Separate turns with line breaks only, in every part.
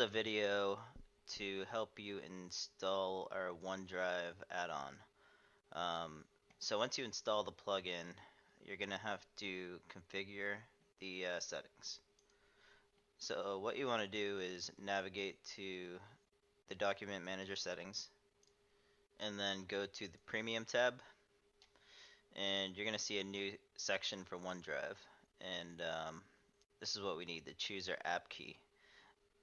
a video to help you install our OneDrive add-on. So once you install the plugin, you're gonna have to configure the settings. So what you want to do is navigate to the document manager settings and then go to the premium tab, and you're gonna see a new section for OneDrive, and this is what we need, the choose our app key.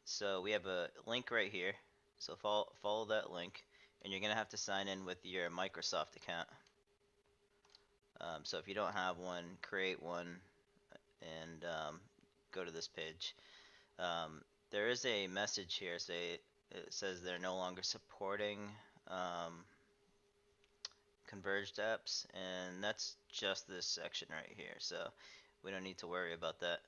So we have a link right here, so follow that link, and you're gonna have to sign in with your Microsoft account. So if you don't have one, create one and go to this page. There is a message here, it says they're no longer supporting converged apps, and that's just this section right here, so we don't need to worry about that.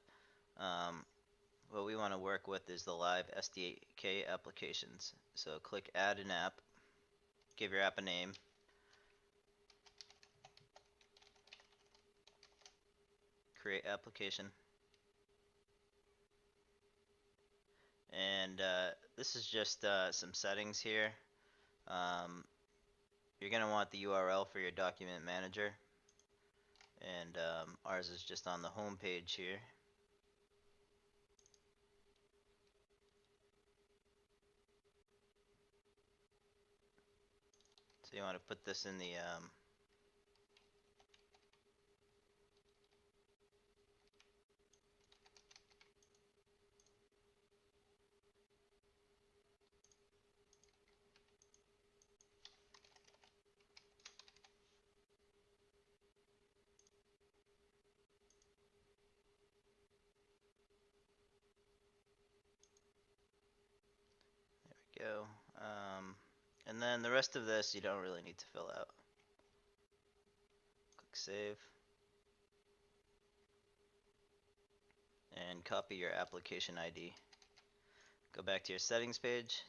What we want to work with is the live SDK applications. So click add an app, give your app a name, create application, and this is just some settings here. You're going to want the URL for your document manager, and ours is just on the home page here. So you want to put this in the go. And then the rest of this you don't really need to fill out. Click save. And copy your application ID. Go back to your settings page,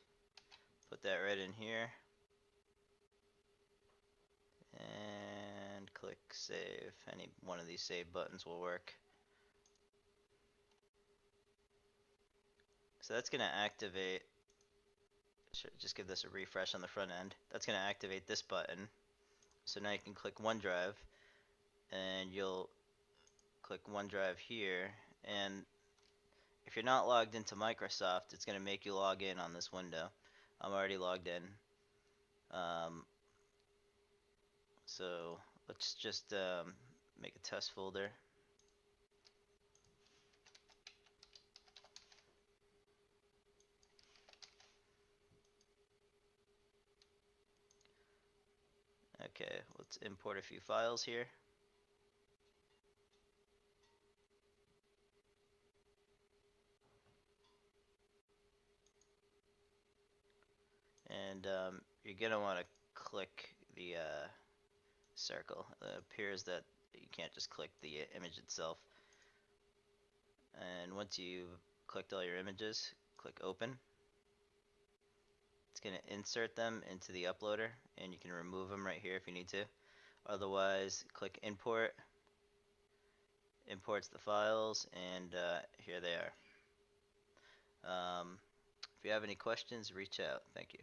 put that right in here, and click save. Any one of these save buttons will work. So that's going to activate, just give this a refresh on the front end. That's going to activate this button. So now you can click OneDrive, and you'll click OneDrive here, and if you're not logged into Microsoft, it's going to make you log in on this window. I'm already logged in. So let's just make a test folder. Okay, let's import a few files here. And you're going to want to click the circle. It appears that you can't just click the image itself. And once you've clicked all your images, click open. It's going to insert them into the uploader, and you can remove them right here if you need to. Otherwise, click import. Imports the files, and here they are. If you have any questions, reach out. Thank you.